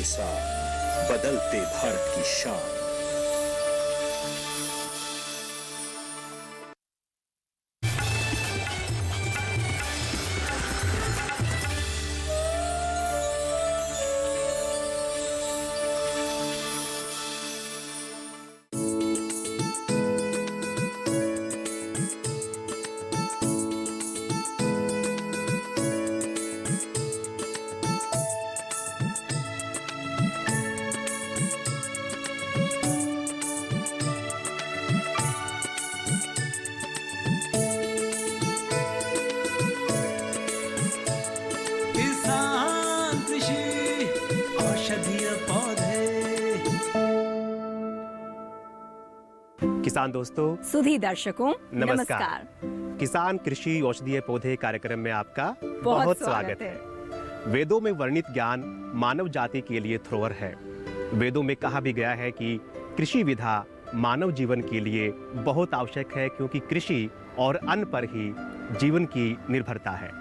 साथ बदलते भारत की शान। किसान दोस्तों, सुधी दर्शकों, नमस्कार। किसान कृषि औषधीय पौधे कार्यक्रम में आपका बहुत स्वागत है। वेदों में वर्णित ज्ञान मानव जाति के लिए ध्रुव है। वेदों में कहा भी गया है कि कृषि विधा मानव जीवन के लिए बहुत आवश्यक है, क्योंकि कृषि और अन्न पर ही जीवन की निर्भरता है।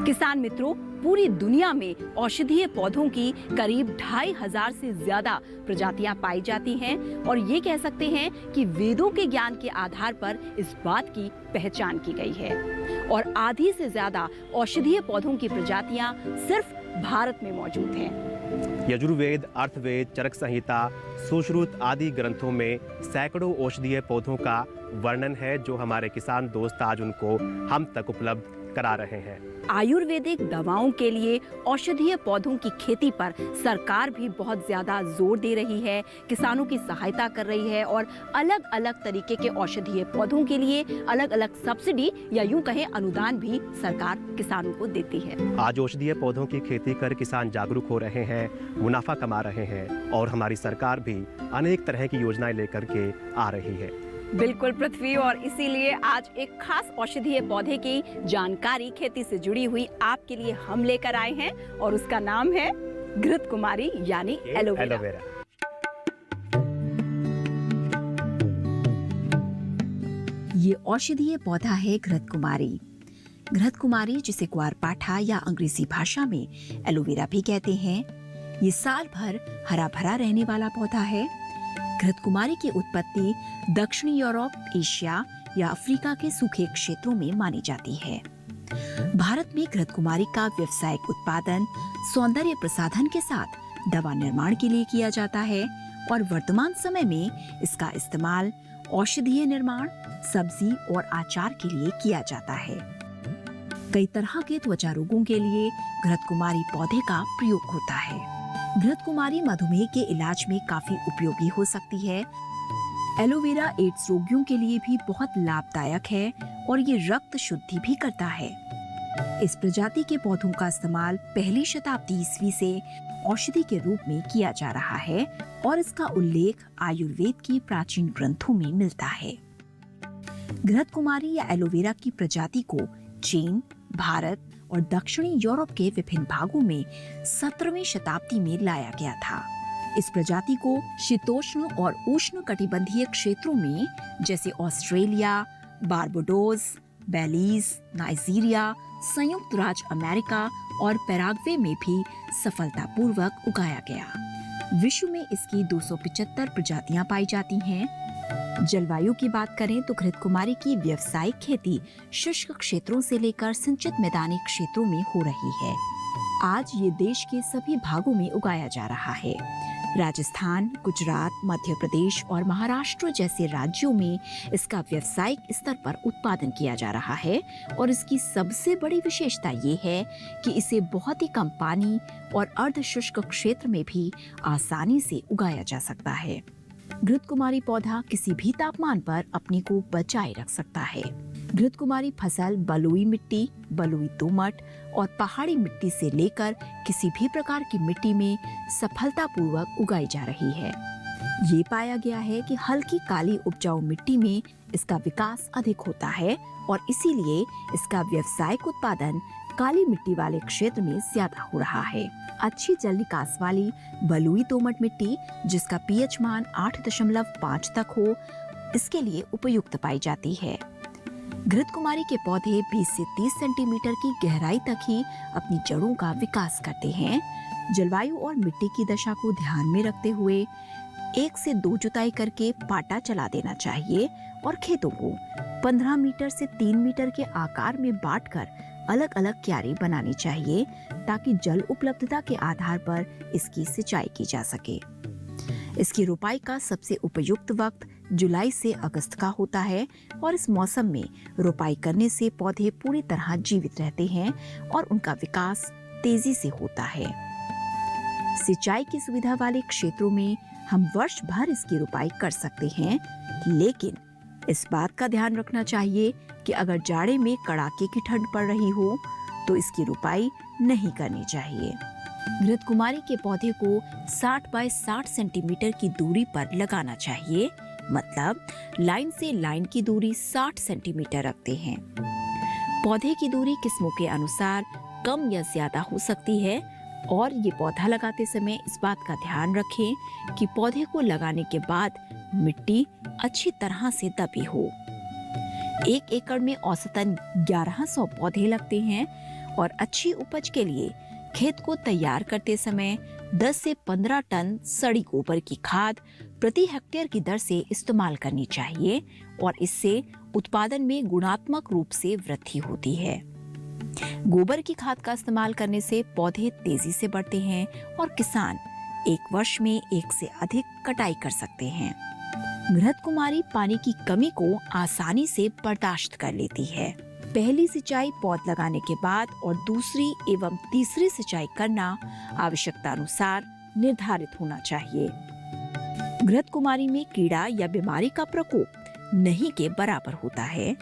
किसान मित्रों, पूरी दुनिया में औषधीय पौधों की करीब 2500 से ज्यादा प्रजातियां पाई जाती हैं और ये कह सकते हैं कि वेदों के ज्ञान के आधार पर इस बात की पहचान की गई है। और आधी से ज्यादा औषधीय पौधों की प्रजातियां सिर्फ भारत में मौजूद हैं। यजुर्वेद, अर्थवेद, चरक संहिता, सुश्रुत आदि ग्रंथों में सैकड़ों औषधीय पौधों का वर्णन है, जो हमारे किसान दोस्त आज उनको हम तक उपलब्ध करा रहे हैं। आयुर्वेदिक दवाओं के लिए औषधीय पौधों की खेती पर सरकार भी बहुत ज्यादा जोर दे रही है, किसानों की सहायता कर रही है और अलग अलग तरीके के औषधीय पौधों के लिए अलग अलग सब्सिडी या यूं कहें अनुदान भी सरकार किसानों को देती है। आज औषधीय पौधों की खेती कर किसान जागरूक हो रहे हैं, मुनाफा कमा रहे हैं और हमारी सरकार भी अनेक तरह की योजनाएं लेकर के आ रही है। बिल्कुल पृथ्वी, और इसीलिए आज एक खास औषधीय पौधे की जानकारी खेती से जुड़ी हुई आपके लिए हम लेकर आए हैं और उसका नाम है घृत कुमारी यानी एलोवेरा। ये औषधीय पौधा है घृत कुमारी। घृत कुमारी, जिसे ग्वारपाठा या अंग्रेजी भाषा में एलोवेरा भी कहते हैं, ये साल भर हरा भरा रहने वाला पौधा है। घृत कुमारी की उत्पत्ति दक्षिणी यूरोप, एशिया या अफ्रीका के सूखे क्षेत्रों में मानी जाती है। भारत में घृत कुमारी का व्यावसायिक उत्पादन सौंदर्य प्रसाधन के साथ दवा निर्माण के लिए किया जाता है और वर्तमान समय में इसका इस्तेमाल औषधीय निर्माण, सब्जी और अचार के लिए किया जाता है। कई तरह के त्वचा रोगों के लिए घृत कुमारी पौधे का प्रयोग होता है। घृत कुमारी मधुमेह के इलाज में काफी उपयोगी हो सकती है। एलोवेरा एड्स रोगियों के लिए भी बहुत लाभदायक है और ये रक्त शुद्धि भी करता है। इस प्रजाति के पौधों का इस्तेमाल पहली शताब्दी ईस्वी से औषधि के रूप में किया जा रहा है और इसका उल्लेख आयुर्वेद की प्राचीन ग्रंथों में मिलता है। घृत कुमारी या एलोवेरा की प्रजाति को चीन, भारत और दक्षिणी यूरोप के विभिन्न भागों में 17वीं शताब्दी में लाया गया था। इस प्रजाति को शीतोष्ण और उष्ण कटिबंधीय क्षेत्रों में जैसे ऑस्ट्रेलिया, बारबाडोस, बेलीज, नाइजीरिया, संयुक्त राज्य अमेरिका और पैराग्वे में भी सफलतापूर्वक उगाया गया। विश्व में इसकी 275 प्रजातियां पाई जाती हैं। जलवायु की बात करें तो घृत कुमारी की व्यावसायिक खेती शुष्क क्षेत्रों से लेकर सिंचित मैदानी क्षेत्रों में हो रही है। आज ये देश के सभी भागों में उगाया जा रहा है। राजस्थान, गुजरात, मध्य प्रदेश और महाराष्ट्र जैसे राज्यों में इसका व्यावसायिक स्तर पर उत्पादन किया जा रहा है और इसकी सबसे बड़ी विशेषता ये है कि इसे बहुत ही कम पानी और अर्ध शुष्क क्षेत्र में भी आसानी से उगाया जा सकता है। घृत कुमारी पौधा किसी भी तापमान पर अपने को बचाए रख सकता है। घृत कुमारी फसल बलुई मिट्टी, बलुई दोमट और पहाड़ी मिट्टी से लेकर किसी भी प्रकार की मिट्टी में सफलतापूर्वक उगाई जा रही है। ये पाया गया है कि हल्की काली उपजाऊ मिट्टी में इसका विकास अधिक होता है और इसीलिए इसका व्यावसायिक उत्पादन काली मिट्टी वाले क्षेत्र में ज्यादा हो रहा है। अच्छी जल निकास वाली बलुई दोमट मिट्टी, जिसका पीएच मान 8.5 तक हो, इसके लिए उपयुक्त पाई जाती है। घृत कुमारी के पौधे 20 से 30 सेंटीमीटर की गहराई तक ही अपनी जड़ों का विकास करते हैं जलवायु और मिट्टी की दशा को ध्यान में रखते हुए 1 से 2 जुताई करके पाटा चला देना चाहिए और खेतों को 15 मीटर से 3 मीटर के आकार में बांटकर अलग अलग क्यारी बनानी चाहिए ताकि जल उपलब्धता के आधार पर इसकी सिंचाई की जा सके। इसकी रोपाई का सबसे उपयुक्त वक्त जुलाई से अगस्त का होता है और इस मौसम में रोपाई करने से पौधे पूरी तरह जीवित रहते हैं और उनका विकास तेजी से होता है। सिंचाई की सुविधा वाले क्षेत्रों में हम वर्ष भर इसकी रोपाई कर सकते हैं, लेकिन इस बात का ध्यान रखना चाहिए कि अगर जाड़े में कड़ाके की ठंड पड़ रही हो तो इसकी रोपाई नहीं करनी चाहिए। घृतकुमारी के पौधे को 60 बाय 60 सेंटीमीटर की दूरी पर लगाना चाहिए, मतलब लाइन से लाइन की दूरी 60 सेंटीमीटर रखते हैं। पौधे की दूरी किस्मों के अनुसार कम या ज्यादा हो सकती है और ये पौधा लगाते समय इस बात का ध्यान रखें कि पौधे को लगाने के बाद मिट्टी अच्छी तरह से दबी हो। 1 एकड़ में औसतन 1100 पौधे लगते हैं और अच्छी उपज के लिए खेत को तैयार करते समय 10 से 15 टन सड़ी गोबर की खाद प्रति हेक्टेयर की दर से इस्तेमाल करनी चाहिए और इससे उत्पादन में गुणात्मक रूप से वृद्धि होती है। गोबर की खाद का इस्तेमाल करने से पौधे तेजी से बढ़ते हैं और किसान 1 वर्ष में 1 से अधिक कटाई कर सकते हैं। घृतकुमारी पानी की कमी को आसानी से बर्दाश्त कर लेती है। पहली सिंचाई पौध लगाने के बाद और दूसरी एवं तीसरी सिंचाई करना आवश्यकता अनुसार निर्धारित होना चाहिए। घृतकुमारी में कीड़ा या बीमारी का प्रकोप नहीं के बराबर होता है।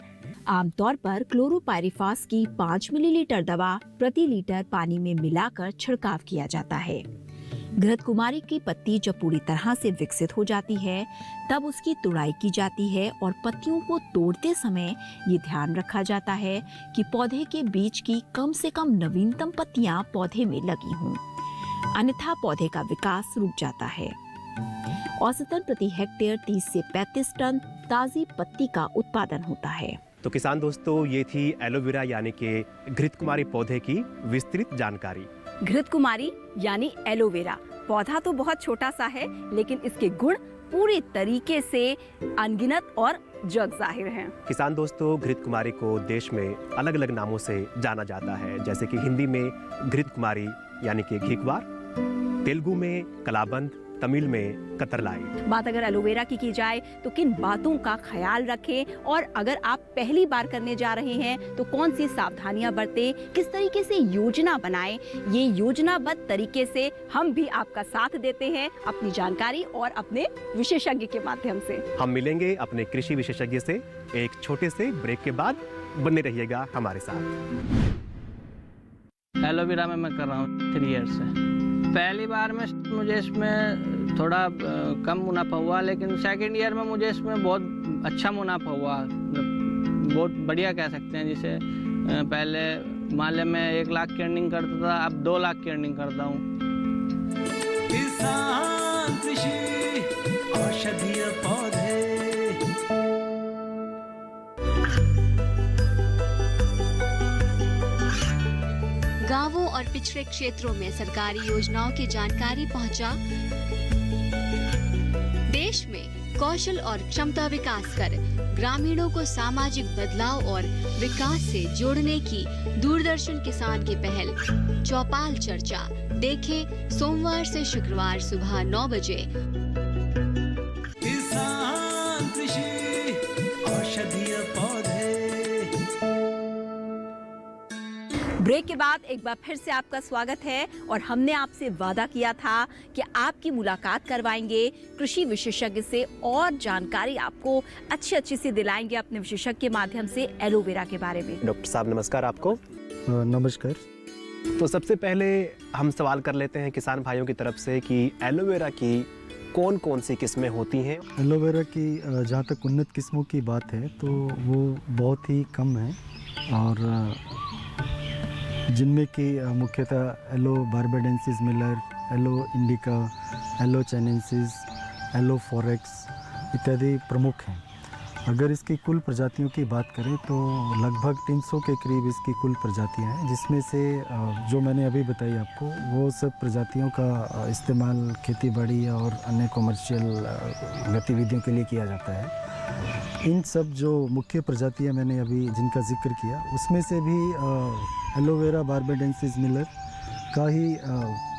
आमतौर पर क्लोरोपाइरिफास की 5 मिलीलीटर दवा प्रति लीटर पानी में मिलाकर छिड़काव किया जाता है। घृतकुमारी की पत्ती जब पूरी तरह से विकसित हो जाती है तब उसकी तुड़ाई की जाती है और पत्तियों को तोड़ते समय ये ध्यान रखा जाता है कि पौधे के बीच की कम से कम नवीनतम पत्तियां पौधे में लगी हों, अन्यथा पौधे का विकास रुक जाता है। औसतन प्रति हेक्टेयर 30 से 35 टन ताजी पत्ती का उत्पादन होता है। तो किसान दोस्तों, ये थी एलोवेरा यानी कि घृतकुमारी पौधे की विस्तृत जानकारी। घृतकुमारी यानी एलोवेरा पौधा तो बहुत छोटा सा है, लेकिन इसके गुण पूरी तरीके से अनगिनत और जग जाहिर हैं। किसान दोस्तों, घृतकुमारी को देश में अलग अलग नामों से जाना जाता है, जैसे कि हिंदी में घृतकुमारी यानी कि घीकवार, तेलुगु में कलाबंद, तमिल में कतरलाई। बात अगर एलोवेरा की जाए तो किन बातों का ख्याल रखें और अगर आप पहली बार करने जा रहे हैं तो कौन सी सावधानियां बरतें, किस तरीके से योजना बनाएं, ये योजनाबद्ध तरीके से हम भी आपका साथ देते हैं अपनी जानकारी और अपने विशेषज्ञ के माध्यम से। हम मिलेंगे अपने कृषि विशेषज्ञ से एक छोटे से ब्रेक के बाद। बने रहिएगा हमारे साथ। एलोवेरा में मैं कर रहा हूँ 3 ईयर से। पहली बार में मुझे इसमें थोड़ा कम मुनाफा हुआ, लेकिन सेकंड ईयर में मुझे इसमें बहुत अच्छा मुनाफा हुआ, बहुत बढ़िया कह सकते हैं। जिसे पहले माले में 1 लाख की अर्निंग करता था, अब 2 लाख की अर्निंग करता हूँ। किसान कृषि औषधीय पौधे। गांवों और पिछड़े क्षेत्रों में सरकारी योजनाओं की जानकारी पहुंचा। देश में कौशल और क्षमता विकास कर ग्रामीणों को सामाजिक बदलाव और विकास से जोड़ने की दूरदर्शन किसान की पहल चौपाल चर्चा देखें सोमवार से शुक्रवार सुबह 9 बजे। किसान कृषि औषधीय पौधे। ब्रेक के बाद एक बार फिर से आपका स्वागत है और हमने आपसे वादा किया था कि आपकी मुलाकात करवाएंगे कृषि विशेषज्ञ से और जानकारी आपको अच्छी सी दिलाएंगे अपने विशेषज्ञ के माध्यम से एलोवेरा के बारे में। डॉक्टर साहब नमस्कार आपको। नमस्कार। तो सबसे पहले हम सवाल कर लेते हैं किसान भाइयों की तरफ से कि एलोवेरा की कौन कौन सी किस्में होती हैं। एलोवेरा की जहाँ तक उन्नत किस्मों की बात है तो वो बहुत ही कम है और जिनमें कि मुख्यतः aloe barbadensis miller, aloe indica, aloe chinensis, aloe ferox इत्यादि प्रमुख हैं। अगर इसकी कुल प्रजातियों की बात करें तो लगभग 300 के करीब इसकी कुल प्रजातियां हैं, जिसमें से जो मैंने अभी बताई आपको वो सब प्रजातियों का इस्तेमाल खेतीबाड़ी और अन्य कमर्शियल गतिविधियों के लिए किया जाता है। इन सब जो मुख्य प्रजातियां मैंने अभी जिनका जिक्र किया उसमें से भी एलोवेरा बार्बाडेंसिस मिलर का ही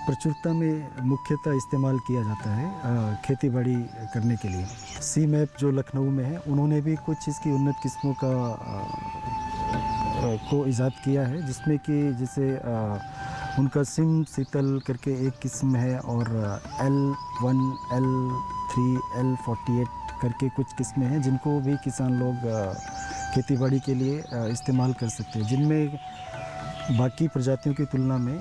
प्रचुरता में मुख्यतः इस्तेमाल किया जाता है खेतीबाड़ी करने के लिए। सी मैप जो लखनऊ में है उन्होंने भी कुछ इसकी उन्नत किस्मों का को इजाद किया है, जिसमें कि जैसे उनका सिम शीतल करके एक किस्म है और L1, L3, L48 करके कुछ किस्में हैं जिनको भी किसान लोग खेतीबाड़ी के लिए इस्तेमाल कर सकते हैं, जिनमें बाकी प्रजातियों की तुलना में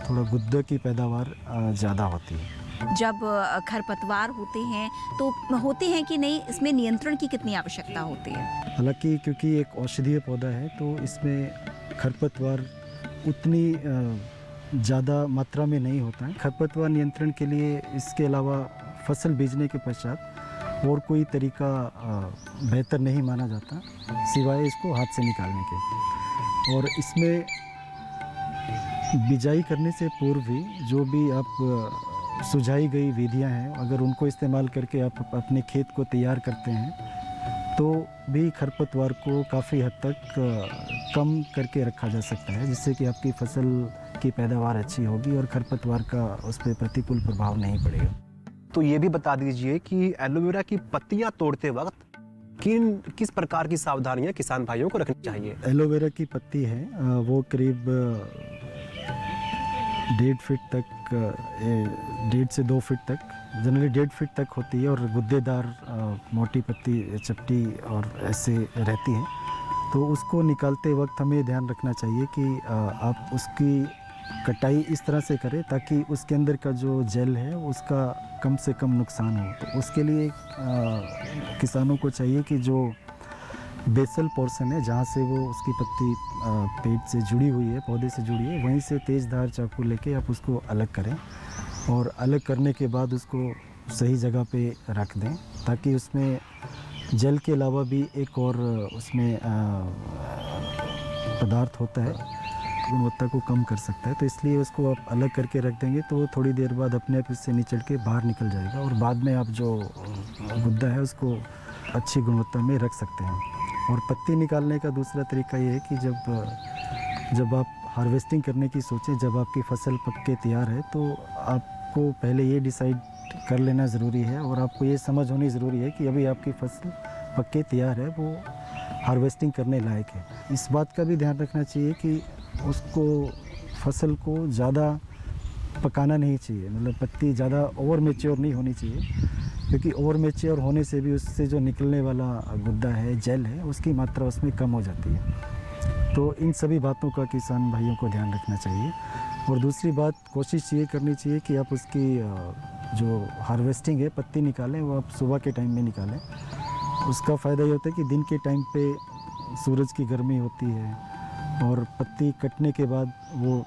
थोड़ा गुद्दा की पैदावार ज़्यादा होती है। जब खरपतवार होते हैं कि नहीं, इसमें नियंत्रण की कितनी आवश्यकता होती है? हालांकि क्योंकि एक औषधीय पौधा है तो इसमें खरपतवार उतनी ज़्यादा मात्रा में नहीं होता है। खरपतवार नियंत्रण के लिए इसके अलावा फसल बीजने के पश्चात और कोई तरीका बेहतर नहीं माना जाता सिवाय इसको हाथ से निकालने के। और इसमें बिजाई करने से पूर्व भी जो भी आप सुझाई गई विधियां हैं, अगर उनको इस्तेमाल करके आप अपने खेत को तैयार करते हैं तो भी खरपतवार को काफ़ी हद तक कम करके रखा जा सकता है, जिससे कि आपकी फसल की पैदावार अच्छी होगी और खरपतवार का उस पर प्रतिकूल प्रभाव नहीं पड़ेगा। तो ये भी बता दीजिए कि एलोवेरा की पत्तियां तोड़ते वक्त किस प्रकार की सावधानियां किसान भाइयों को रखनी चाहिए? एलोवेरा की पत्ती है वो करीब 1.5 फीट तक, 1.5 से 2 फीट तक, जनरली 1.5 फीट तक होती है और गुद्देदार मोटी पत्ती चपटी और ऐसे रहती है। तो उसको निकालते वक्त हमें ध्यान रखना चाहिए कि आप उसकी कटाई इस तरह से करें ताकि उसके अंदर का जो जेल है उसका कम से कम नुकसान हो। तो उसके लिए किसानों को चाहिए कि जो बेसल पोर्शन है जहाँ से वो उसकी पत्ती पेट से जुड़ी हुई है, पौधे से जुड़ी है, वहीं से तेज़धार चाकू लेके आप उसको अलग करें और अलग करने के बाद उसको सही जगह पे रख दें ताकि उसमें जेल के अलावा भी एक और उसमें पदार्थ होता है, गुणवत्ता को कम कर सकता है। तो इसलिए उसको आप अलग करके रख देंगे तो थोड़ी देर बाद अपने आप इससे निचल के बाहर निकल जाएगा और बाद में आप जो गुद्दा है उसको अच्छी गुणवत्ता में रख सकते हैं। और पत्ती निकालने का दूसरा तरीका ये है कि जब आप हार्वेस्टिंग करने की सोचें, जब आपकी फसल पक के तैयार है तो आपको पहले ये डिसाइड कर लेना ज़रूरी है और आपको ये समझ होनी ज़रूरी है कि अभी आपकी फसल पक के तैयार है, वो हार्वेस्टिंग करने लायक है। इस बात का भी ध्यान रखना चाहिए कि उसको फसल को ज़्यादा पकाना नहीं चाहिए, मतलब पत्ती ज़्यादा ओवर मैच्योर नहीं होनी चाहिए, क्योंकि ओवर मैच्योर होने से भी उससे जो निकलने वाला गुद्दा है, जेल है, उसकी मात्रा उसमें कम हो जाती है। तो इन सभी बातों का किसान भाइयों को ध्यान रखना चाहिए। और दूसरी बात, कोशिश ये करनी चाहिए कि आप उसकी जो हार्वेस्टिंग है, पत्ती निकालें, वो आप सुबह के टाइम में निकालें। उसका फ़ायदा ये होता है कि दिन के टाइम पे सूरज की गर्मी होती है और पत्ती कटने के बाद वो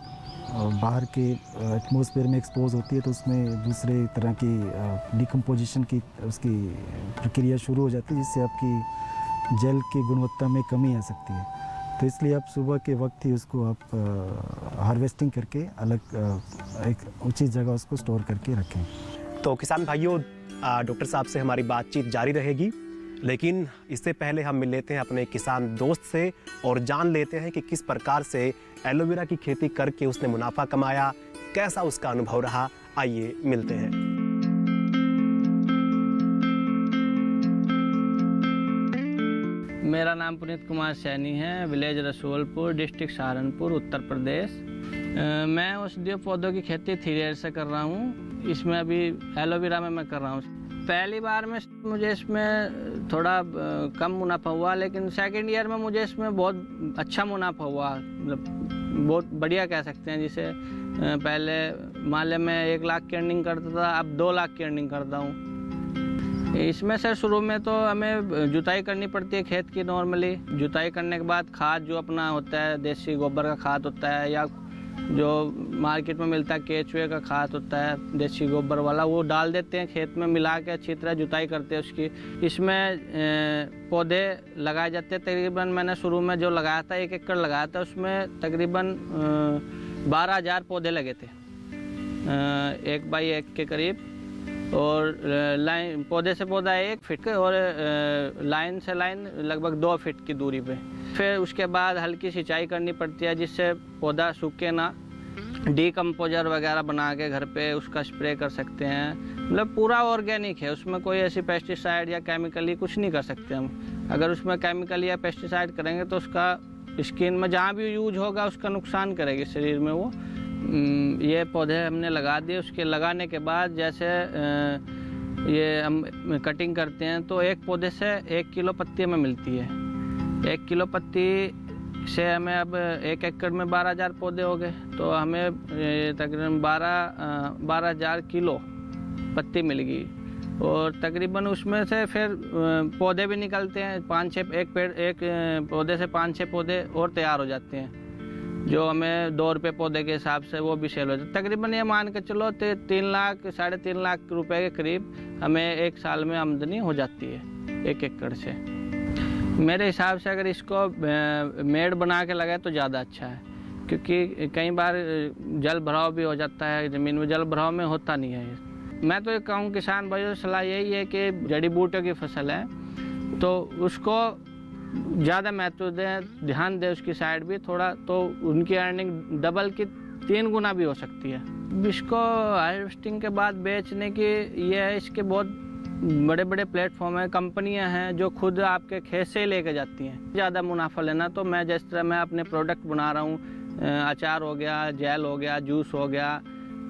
बाहर के एटमॉस्फेयर में एक्सपोज होती है, तो उसमें दूसरे तरह की डिकम्पोजिशन की उसकी प्रक्रिया शुरू हो जाती है, जिससे आपकी जेल की गुणवत्ता में कमी आ सकती है। तो इसलिए आप सुबह के वक्त ही उसको आप हार्वेस्टिंग करके अलग एक उचित जगह उसको स्टोर करके रखें। तो किसान भाइयों, डॉक्टर साहब से हमारी बातचीत जारी रहेगी, लेकिन इससे पहले हम मिल लेते हैं अपने किसान दोस्त से और जान लेते हैं कि किस प्रकार से एलोवेरा की खेती करके उसने मुनाफा कमाया, कैसा उसका अनुभव रहा। आइए मिलते हैं। मेरा नाम पुनीत कुमार सैनी है, विलेज रसूलपुर, डिस्ट्रिक्ट सहारनपुर, उत्तर प्रदेश। मैं औषधीय पौधों की खेती 3 ईयर से कर रहा हूँ। इसमें अभी एलोवेरा में मैं कर रहा हूँ। पहली बार में मुझे इसमें थोड़ा कम मुनाफा हुआ, लेकिन सेकंड ईयर में मुझे इसमें बहुत अच्छा मुनाफा हुआ, मतलब बहुत बढ़िया कह सकते हैं। जिसे पहले मान लें मैं 1 लाख की अर्निंग करता था, अब 2 लाख की अर्निंग करता हूँ। इसमें सर शुरू में तो हमें जुताई करनी पड़ती है खेत की। नॉर्मली जुताई करने के बाद खाद जो अपना होता है, देसी गोबर का खाद होता है या जो मार्केट में मिलता है केचुए का खाद होता है देसी गोबर वाला, वो डाल देते हैं खेत में, मिला के अच्छी तरह जुताई करते हैं उसकी। इसमें पौधे लगाए जाते हैं। तकरीबन मैंने शुरू में जो लगाया था 1 एकड़ लगाया था, उसमें तकरीबन 12,000 पौधे लगे थे 1 बाई 1 के करीब। और लाइन पौधे से पौधा 1 फीट और लाइन से लाइन लगभग 2 फीट की दूरी पे। फिर उसके बाद हल्की सिंचाई करनी पड़ती है जिससे पौधा सूखे ना। डीकम्पोजर वगैरह बना के घर पे उसका स्प्रे कर सकते हैं। मतलब पूरा ऑर्गेनिक है, उसमें कोई ऐसी पेस्टिसाइड या केमिकली कुछ नहीं कर सकते हम। अगर उसमें केमिकल या पेस्टिसाइड करेंगे तो उसका स्किन में जहाँ भी यूज होगा उसका नुकसान करेगी शरीर में वो। ये पौधे हमने लगा दिए। उसके लगाने के बाद जैसे ये हम कटिंग करते हैं तो एक पौधे से 1 किलो पत्ती हमें मिलती है। 1 किलो पत्ती से हमें अब 1 एकड़ में 12,000 पौधे हो गए, तो हमें तकरीबन 12,000 किलो पत्ती मिल गई। और तकरीबन उसमें से फिर पौधे भी निकलते हैं 5-6, एक पौधे से 5-6 पौधे और तैयार हो जाते हैं, जो हमें 2 रुपये पौधे के हिसाब से वो भी सेल हो जाता है। तकरीबन ये मान के चलो 3 लाख 3.5 लाख रुपए के करीब हमें 1 साल में आमदनी हो जाती है 1 एकड़ से। मेरे हिसाब से अगर इसको मेड़ बना के लगाए तो ज़्यादा अच्छा है, क्योंकि कई बार जल भराव भी हो जाता है ज़मीन में, जल भराव में होता नहीं है। मैं तो ये कहूँ किसान भाइयों से सलाह यही है कि जड़ी बूटियों की फसल है तो उसको ज़्यादा महत्व दें, ध्यान दें उसकी साइड भी थोड़ा, तो उनकी अर्निंग डबल की 3 गुना भी हो सकती है। इसको हार्वेस्टिंग के बाद बेचने की ये है, इसके बहुत बड़े बड़े प्लेटफॉर्म हैं, कंपनियां हैं जो खुद आपके खेत से लेके जाती हैं। ज़्यादा मुनाफा लेना तो मैं जिस तरह मैं अपने प्रोडक्ट बना रहा हूँ, अचार हो गया, जेल हो गया, जूस हो गया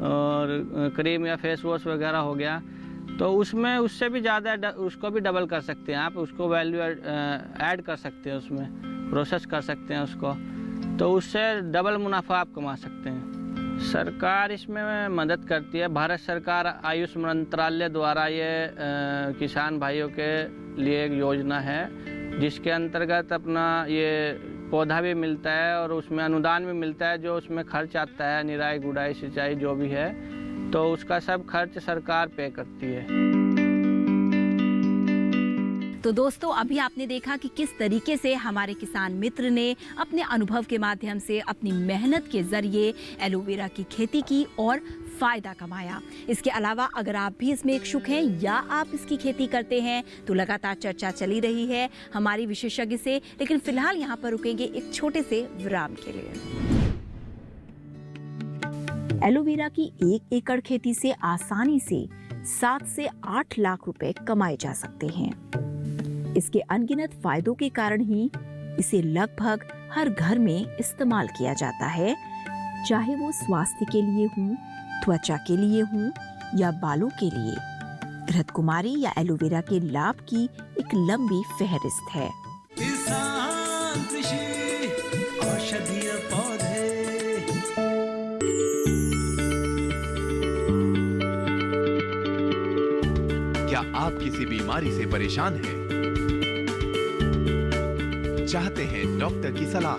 और क्रीम या फेस वॉश वगैरह हो गया, तो उसमें उससे भी ज़्यादा उसको भी डबल कर सकते हैं आप, उसको वैल्यू ऐड कर सकते हैं, उसमें प्रोसेस कर सकते हैं उसको, तो उससे डबल मुनाफा आप कमा सकते हैं। सरकार इसमें मदद करती है। भारत सरकार आयुष मंत्रालय द्वारा ये किसान भाइयों के लिए एक योजना है जिसके अंतर्गत अपना ये पौधा भी मिलता है और उसमें अनुदान भी मिलता है, जो उसमें खर्च आता है, निराई गुड़ाई सिंचाई जो भी है, तो उसका सब खर्च सरकार पे करती है। तो दोस्तों, अभी आपने देखा कि किस तरीके से हमारे किसान मित्र ने अपने अनुभव के माध्यम से अपनी मेहनत के जरिए एलोवेरा की खेती की और फायदा कमाया। इसके अलावा अगर आप भी इसमें इच्छुक हैं या आप इसकी खेती करते हैं तो लगातार चर्चा चली रही है हमारी विशेषज्ञ से, लेकिन फिलहाल यहाँ पर रुकेंगे एक छोटे से विराम के लिए। एलोवेरा की 1 एकड़ खेती से आसानी से 7 से 8 लाख रुपए कमाए जा सकते हैं। इसके अनगिनत फायदों के कारण ही इसे लगभग हर घर में इस्तेमाल किया जाता है, चाहे वो स्वास्थ्य के लिए हो, त्वचा के लिए हो या बालों के लिए। घृत कुमारी या एलोवेरा के लाभ की एक लंबी फहरिस्त है। किसान कृषि औषधीय पौधे। क्या आप किसी बीमारी से परेशान हैं? चाहते हैं डॉक्टर की सलाह?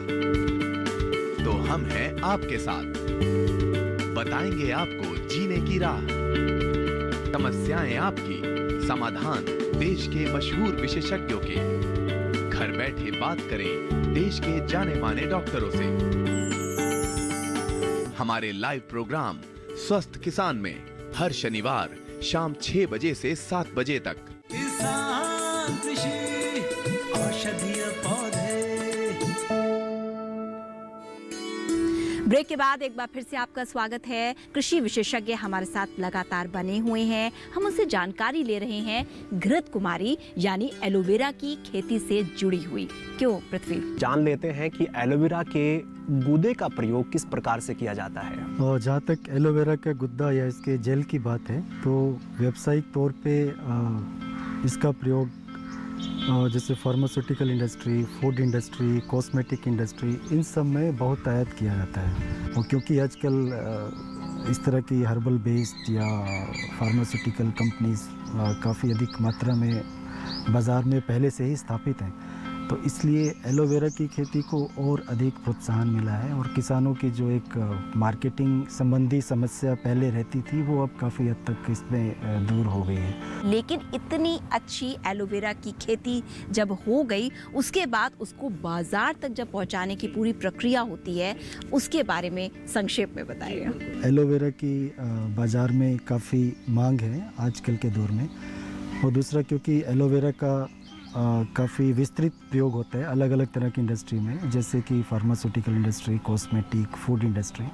तो हम हैं आपके साथ, बताएंगे आपको जीने की राह। समस्याएं आपकी, समाधान देश के मशहूर विशेषज्ञों के। घर बैठे बात करें देश के जाने माने डॉक्टरों से। हमारे लाइव प्रोग्राम स्वस्थ किसान में हर शनिवार शाम 6 बजे से 7 बजे तक। किसान कृषि औषधीय पौधे। ब्रेक के बाद एक बार फिर से आपका स्वागत है। कृषि विशेषज्ञ हमारे साथ लगातार बने हुए हैं। हम उनसे जानकारी ले रहे हैं घृत कुमारी यानी एलोवेरा की खेती से जुड़ी हुई। क्यों पृथ्वी? जान लेते हैं कि एलोवेरा के गूदे का प्रयोग किस प्रकार से किया जाता है। और जहाँ तक एलोवेरा का गुद्दा या इसके जेल की बात है तो व्यावसायिक तौर पे इसका प्रयोग जैसे pharmaceutical industry, food industry, cosmetic industry, इन सब में बहुत आयात किया जाता है। और क्योंकि आजकल इस तरह की हर्बल बेस्ड या फार्मास्यूटिकल कंपनीज काफ़ी अधिक मात्रा में बाज़ार में पहले से ही स्थापित हैं, तो इसलिए एलोवेरा की खेती को और अधिक प्रोत्साहन मिला है और किसानों की जो एक मार्केटिंग संबंधी समस्या पहले रहती थी वो अब काफ़ी हद तक इसमें दूर हो गई है। लेकिन इतनी अच्छी एलोवेरा की खेती जब हो गई, उसके बाद उसको बाजार तक जब पहुंचाने की पूरी प्रक्रिया होती है, उसके बारे में संक्षेप में बताइए। एलोवेरा की बाज़ार में काफ़ी मांग है आजकल के दौर में, और दूसरा क्योंकि एलोवेरा का काफ़ी विस्तृत प्रयोग होता है अलग अलग तरह की इंडस्ट्री में, जैसे कि pharmaceutical industry, cosmetic, food industry,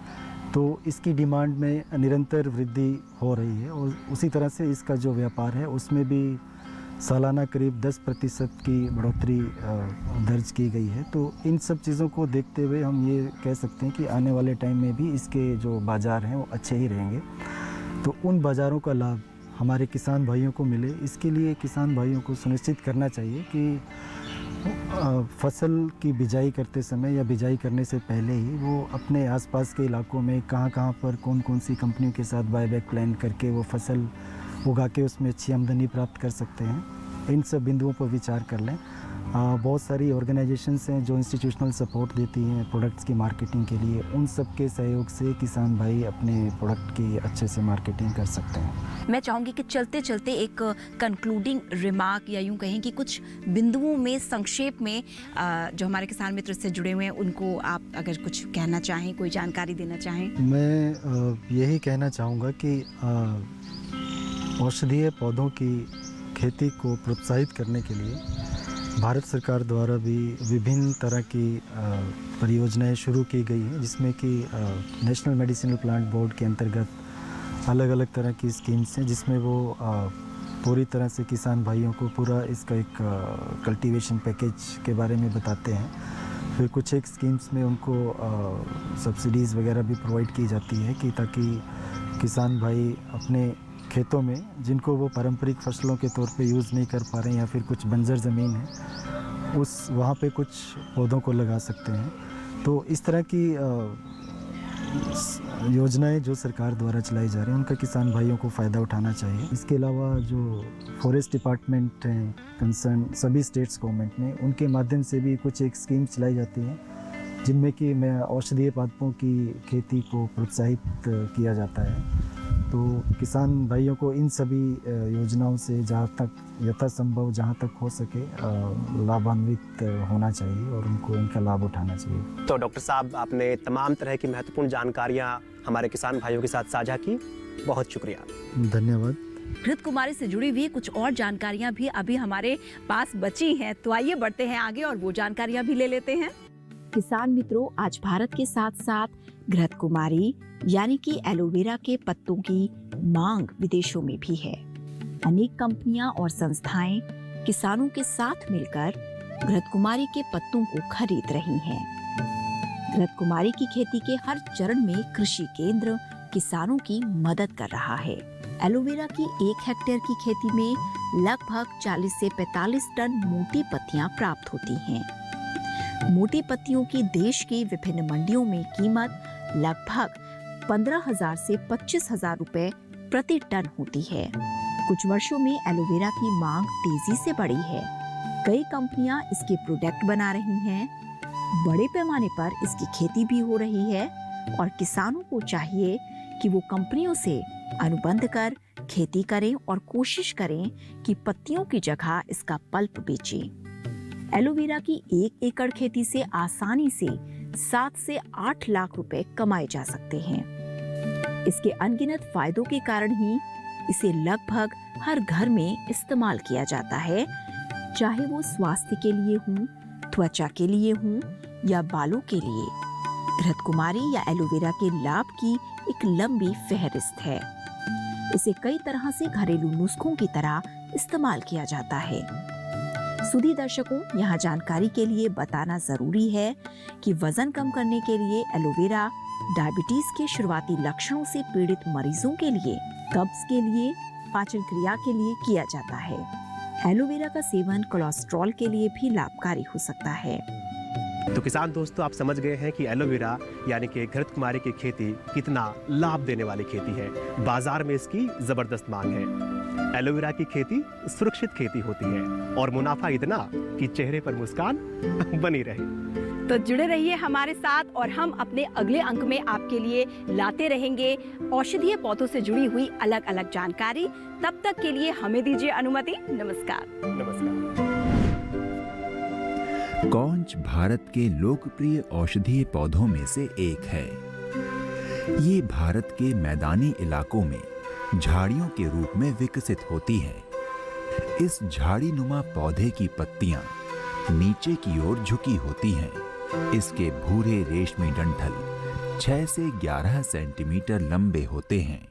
तो इसकी डिमांड में निरंतर वृद्धि हो रही है और उसी तरह से इसका जो व्यापार है उसमें भी सालाना करीब 10% की बढ़ोतरी दर्ज की गई है। तो इन सब चीज़ों को देखते हुए हम ये कह सकते हैं कि आने वाले टाइम में भी इसके जो बाज़ार हैं वो अच्छे ही रहेंगे। तो उन बाज़ारों का लाभ हमारे किसान भाइयों को मिले, इसके लिए किसान भाइयों को सुनिश्चित करना चाहिए कि फसल की बिजाई करते समय या बिजाई करने से पहले ही वो अपने आसपास के इलाकों में कहाँ पर कौन कौन सी कंपनियों के साथ बायबैक प्लान करके वो फसल उगा के उसमें अच्छी आमदनी प्राप्त कर सकते हैं, इन सब बिंदुओं पर विचार कर लें। बहुत सारी ऑर्गेनाइजेशंस हैं जो इंस्टीट्यूशनल सपोर्ट देती हैं प्रोडक्ट्स की मार्केटिंग के लिए, उन सब के सहयोग से किसान भाई अपने प्रोडक्ट की अच्छे से मार्केटिंग कर सकते हैं। मैं चाहूँगी कि चलते चलते एक कंक्लूडिंग रिमार्क या यूँ कहें कि कुछ बिंदुओं में संक्षेप में जो हमारे किसान मित्र से जुड़े हुए हैं उनको आप अगर कुछ कहना चाहें, कोई जानकारी देना चाहें। मैं यही कहना चाहूँगा कि औषधीय पौधों की खेती को प्रोत्साहित करने के लिए भारत सरकार द्वारा भी विभिन्न तरह की परियोजनाएं शुरू की गई हैं, जिसमें कि नेशनल मेडिसिनल प्लांट बोर्ड के अंतर्गत अलग अलग तरह की स्कीम्स हैं, जिसमें वो पूरी तरह से किसान भाइयों को पूरा इसका एक कल्टीवेशन पैकेज के बारे में बताते हैं। फिर कुछ एक स्कीम्स में उनको सब्सिडीज़ वगैरह भी प्रोवाइड की जाती है कि ताकि किसान भाई अपने खेतों में जिनको वो पारंपरिक फसलों के तौर पे यूज़ नहीं कर पा रहे हैं या फिर कुछ बंजर ज़मीन है उस वहाँ पे कुछ पौधों को लगा सकते हैं। तो इस तरह की योजनाएं जो सरकार द्वारा चलाई जा रही हैं उनका किसान भाइयों को फ़ायदा उठाना चाहिए। इसके अलावा जो फॉरेस्ट डिपार्टमेंट हैं कंसर्न सभी स्टेट्स गवर्नमेंट में, उनके माध्यम से भी कुछ एक स्कीम चलाई जाती हैं जिनमें कि मैं औषधीय पादपों की खेती को प्रोत्साहित किया जाता है। तो किसान भाइयों को इन सभी योजनाओं से जहाँ तक यथासंभव जहाँ तक हो सके लाभान्वित होना चाहिए और उनको इनका लाभ उठाना चाहिए। तो डॉक्टर साहब, आपने तमाम तरह की महत्वपूर्ण जानकारियाँ हमारे किसान भाइयों के साथ साझा की, बहुत शुक्रिया। धन्यवाद। घृत कुमारी से जुड़ी हुई कुछ और जानकारियाँ भी अभी हमारे पास बची हैं, तो आइए बढ़ते हैं आगे और वो जानकारियाँ भी ले लेते हैं। किसान मित्रों, आज भारत के साथ साथ घृत कुमारी यानी कि एलोवेरा के पत्तों की मांग विदेशों में भी है। अनेक कंपनियां और संस्थाएं किसानों के साथ मिलकर घृत कुमारी के पत्तों को खरीद रही हैं। घृत कुमारी की खेती के हर चरण में कृषि केंद्र किसानों की मदद कर रहा है। एलोवेरा की 1 हेक्टेयर की खेती में लगभग 40 से 45 टन मोटी पत्तियां प्राप्त होती हैं। मोटी पत्तियों की देश की विभिन्न मंडियों में कीमत लगभग 15,000 से 25,000 रुपए प्रति टन होती है। कुछ वर्षों में एलोवेरा की मांग तेजी से बढ़ी है। कई कंपनियां इसके प्रोडक्ट बना रही हैं। बड़े पैमाने पर इसकी खेती भी हो रही है और किसानों को चाहिए कि वो कंपनियों से अनुबंध कर खेती करें और कोशिश करें कि पत्तियों की जगह इसका पल्प बेचें। एलोवेरा की 1 एकड़ खेती से आसानी से 7 से 8 लाख रुपए कमाए जा सकते हैं। इसके अनगिनत फायदों के कारण ही इसे लगभग हर घर में इस्तेमाल किया जाता है, चाहे वो स्वास्थ्य के लिए हो, त्वचा के लिए हो या बालों के लिए। घृत कुमारी या एलोवेरा के लाभ की एक लंबी फहरिस्त है। इसे कई तरह से घरेलू नुस्खों की तरह इस्तेमाल किया जाता है। सुधी दर्शकों, यहाँ जानकारी के लिए बताना जरूरी है कि वजन कम करने के लिए एलोवेरा डायबिटीज के शुरुआती लक्षणों से पीड़ित मरीजों के लिए, कब्ज के लिए, पाचन क्रिया के लिए किया जाता है। एलोवेरा का सेवन कोलेस्ट्रॉल के लिए भी लाभकारी हो सकता है। तो किसान दोस्तों, आप समझ गए हैं कि एलोवेरा यानी कि घृत कुमारी की खेती कितना लाभ देने वाली खेती है। बाजार में इसकी जबरदस्त मांग है। एलोवेरा की खेती सुरक्षित खेती होती है और मुनाफा इतना कि चेहरे पर मुस्कान बनी रहे। तो जुड़े रहिए हमारे साथ और हम अपने अगले अंक में आपके लिए लाते रहेंगे औषधीय पौधों से जुड़ी हुई अलग अलग जानकारी। तब तक के लिए हमें दीजिए अनुमति। नमस्कार। नमस्कार। कौंच भारत के लोकप्रिय औषधीय पौधों में से एक है। ये भारत के मैदानी इलाकों में झाड़ियों के रूप में विकसित होती है। इस झाड़ीनुमा पौधे की पत्तियां नीचे की ओर झुकी होती हैं। इसके भूरे रेशमी डंठल 6 से 11 सेंटीमीटर लंबे होते हैं।